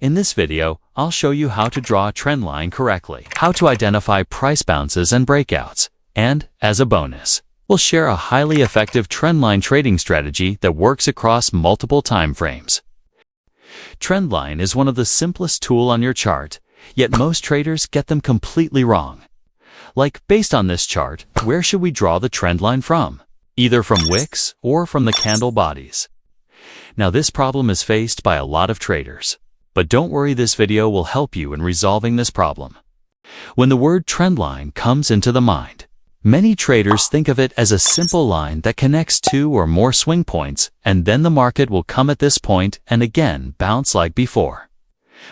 In this video, I'll show you how to draw a trend line correctly, how to identify price bounces and breakouts, and, as a bonus, we'll share a highly effective trendline trading strategy that works across multiple time frames. Trendline is one of the simplest tools on your chart, yet most traders get them completely wrong. Like, based on this chart, where should we draw the trend line from? Either from wicks or from the candle bodies. Now, this problem is faced by a lot of traders. But don't worry, this video will help you in resolving this problem. When the word trendline comes into the mind, many traders think of it as a simple line that connects two or more swing points, and then the market will come at this point and again bounce like before.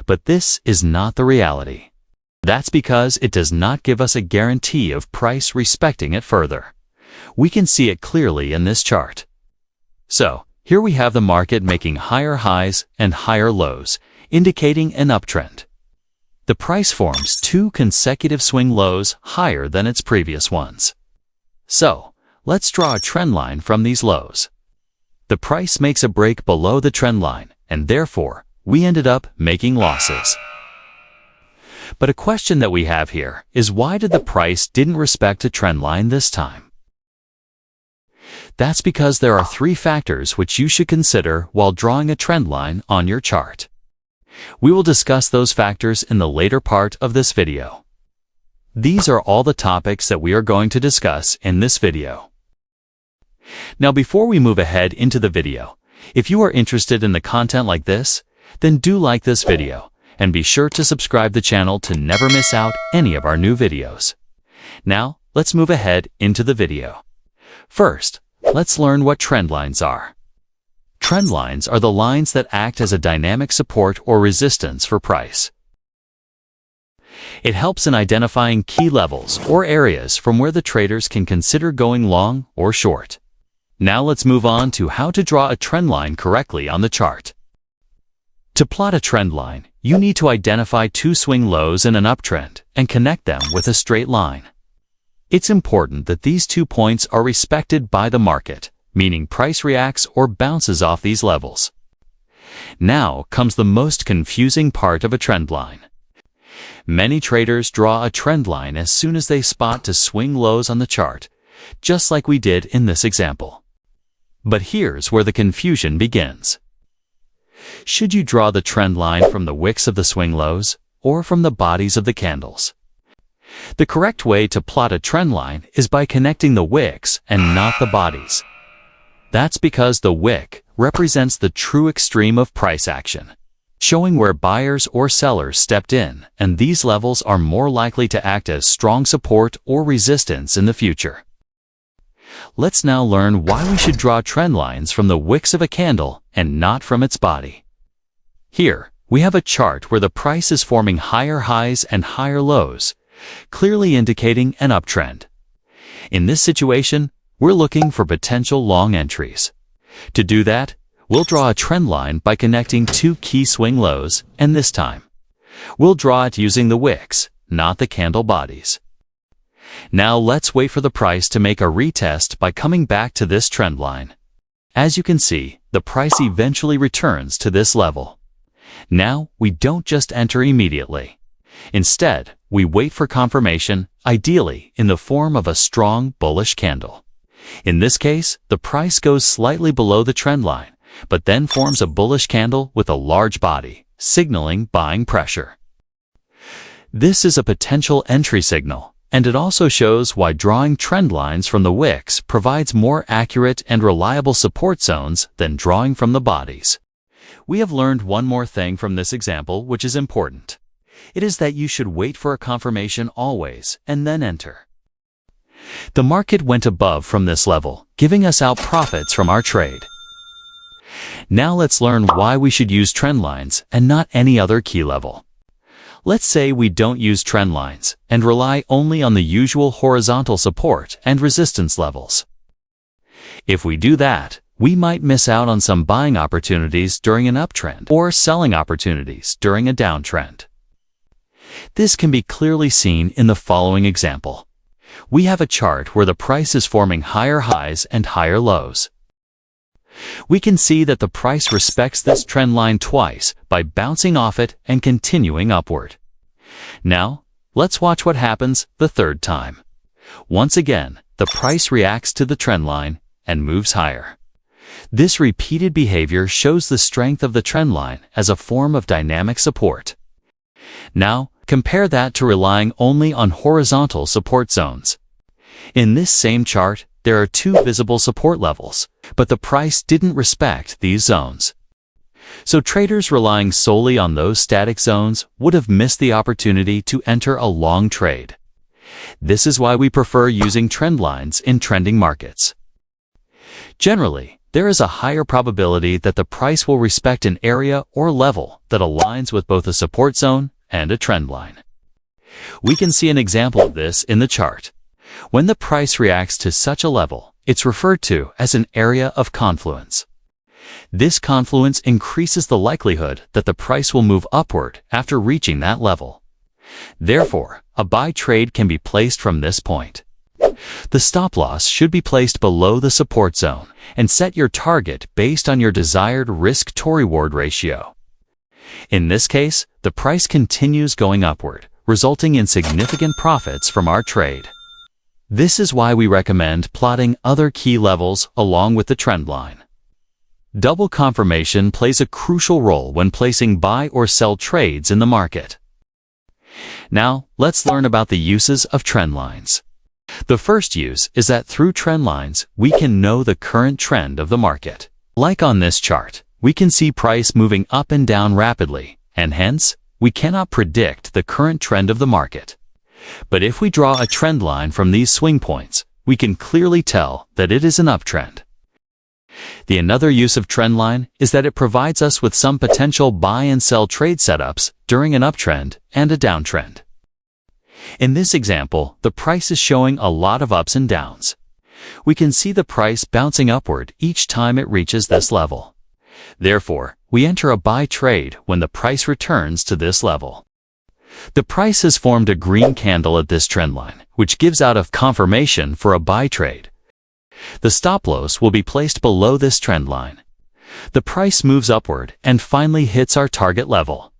But this is not the reality. That's because it does not give us a guarantee of price respecting it further. We can see it clearly in this chart. So, here we have the market making higher highs and higher lows, indicating an uptrend. The price forms two consecutive swing lows higher than its previous ones. So, let's draw a trend line from these lows. The price makes a break below the trend line, and therefore, we ended up making losses. But a question that we have here is, why did the price didn't respect a trend line this time? That's because there are three factors which you should consider while drawing a trend line on your chart. We will discuss those factors in the later part of this video. These are all the topics that we are going to discuss in this video. Now, before we move ahead into the video, if you are interested in the content like this, then do like this video and be sure to subscribe the channel to never miss out any of our new videos. Now, let's move ahead into the video. First, let's learn what trend lines are. Trend lines are the lines that act as a dynamic support or resistance for price. It helps in identifying key levels or areas from where the traders can consider going long or short. Now let's move on to how to draw a trend line correctly on the chart. To plot a trend line, you need to identify two swing lows in an uptrend and connect them with a straight line. It's important that these 2 points are respected by the market, meaning price reacts or bounces off these levels. Now comes the most confusing part of a trend line. Many traders draw a trend line as soon as they spot two swing lows on the chart, just like we did in this example. But here's where the confusion begins. Should you draw the trend line from the wicks of the swing lows or from the bodies of the candles? The correct way to plot a trend line is by connecting the wicks and not the bodies. That's because the wick represents the true extreme of price action, showing where buyers or sellers stepped in, and these levels are more likely to act as strong support or resistance in the future. Let's now learn why we should draw trend lines from the wicks of a candle and not from its body. Here, we have a chart where the price is forming higher highs and higher lows, clearly indicating an uptrend. In this situation, we're looking for potential long entries. To do that, we'll draw a trend line by connecting two key swing lows, and this time, we'll draw it using the wicks, not the candle bodies. Now let's wait for the price to make a retest by coming back to this trend line. As you can see, the price eventually returns to this level. Now, we don't just enter immediately. Instead, we wait for confirmation, ideally in the form of a strong bullish candle. In this case, the price goes slightly below the trend line, but then forms a bullish candle with a large body, signaling buying pressure. This is a potential entry signal, and it also shows why drawing trend lines from the wicks provides more accurate and reliable support zones than drawing from the bodies. We have learned one more thing from this example which is important. It is that you should wait for a confirmation always and then enter. The market went above from this level, giving us out profits from our trade. Now let's learn why we should use trend lines and not any other key level. Let's say we don't use trend lines and rely only on the usual horizontal support and resistance levels. If we do that, we might miss out on some buying opportunities during an uptrend or selling opportunities during a downtrend. This can be clearly seen in the following example. We have a chart where the price is forming higher highs and higher lows. We can see that the price respects this trend line twice by bouncing off it and continuing upward. Now, let's watch what happens the third time. Once again, the price reacts to the trend line and moves higher. This repeated behavior shows the strength of the trend line as a form of dynamic support. Now, compare that to relying only on horizontal support zones. In this same chart, there are two visible support levels, but the price didn't respect these zones. So traders relying solely on those static zones would have missed the opportunity to enter a long trade. This is why we prefer using trend lines in trending markets. Generally, there is a higher probability that the price will respect an area or level that aligns with both a support zone and a trend line. We can see an example of this in the chart. When the price reacts to such a level, it's referred to as an area of confluence. This confluence increases the likelihood that the price will move upward after reaching that level. Therefore, a buy trade can be placed from this point. The stop loss should be placed below the support zone and set your target based on your desired risk-to-reward ratio. In this case, the price continues going upward, resulting in significant profits from our trade. This is why we recommend plotting other key levels along with the trend line. Double confirmation plays a crucial role when placing buy or sell trades in the market. Now, let's learn about the uses of trend lines. The first use is that through trend lines, we can know the current trend of the market. Like on this chart, we can see price moving up and down rapidly, and hence, we cannot predict the current trend of the market. But if we draw a trend line from these swing points, we can clearly tell that it is an uptrend. The another use of trend line is that it provides us with some potential buy and sell trade setups during an uptrend and a downtrend. In this example, the price is showing a lot of ups and downs. We can see the price bouncing upward each time it reaches this level. Therefore, we enter a buy trade when the price returns to this level. The price has formed a green candle at this trend line, which gives out a confirmation for a buy trade. The stop loss will be placed below this trend line. The price moves upward and finally hits our target level.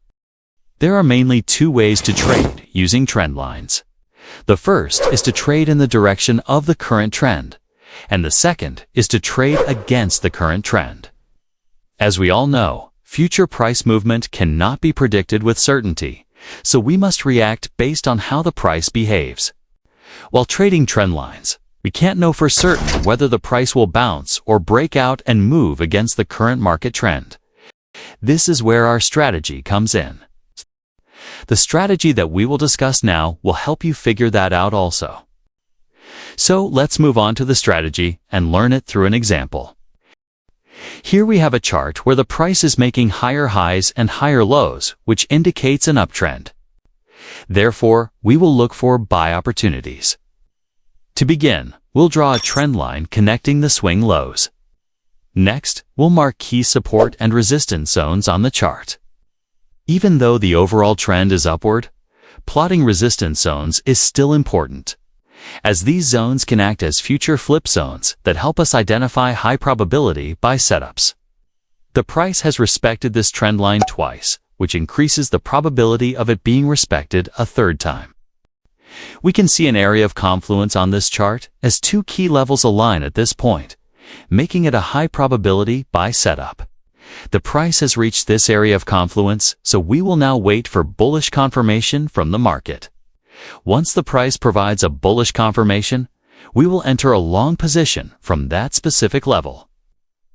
There are mainly two ways to trade using trend lines. The first is to trade in the direction of the current trend, and the second is to trade against the current trend. As we all know, future price movement cannot be predicted with certainty, so we must react based on how the price behaves. While trading trend lines, we can't know for certain whether the price will bounce or break out and move against the current market trend. This is where our strategy comes in. The strategy that we will discuss now will help you figure that out also. So let's move on to the strategy and learn it through an example. Here we have a chart where the price is making higher highs and higher lows, which indicates an uptrend. Therefore, we will look for buy opportunities. To begin, we'll draw a trend line connecting the swing lows. Next, we'll mark key support and resistance zones on the chart. Even though the overall trend is upward, plotting resistance zones is still important, as these zones can act as future flip zones that help us identify high probability buy setups. The price has respected this trend line twice, which increases the probability of it being respected a third time. We can see an area of confluence on this chart as two key levels align at this point, making it a high probability buy setup. The price has reached this area of confluence, so we will now wait for bullish confirmation from the market. Once the price provides a bullish confirmation, we will enter a long position from that specific level.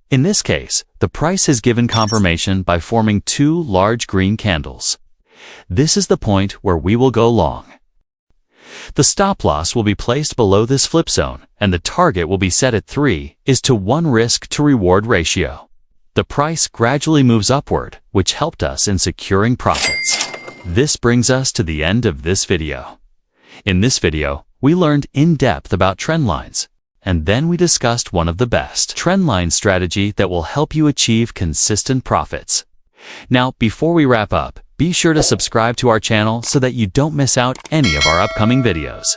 In this case, the price has given confirmation by forming two large green candles. This is the point where we will go long. The stop loss will be placed below this flip zone, and the target will be set at 3:1 risk-to-reward ratio. The price gradually moves upward, which helped us in securing profits. This brings us to the end of this video. In this video, we learned in depth about trend lines, and then we discussed one of the best trend line strategy that will help you achieve consistent profits. Now, before we wrap up, be sure to subscribe to our channel so that you don't miss out any of our upcoming videos.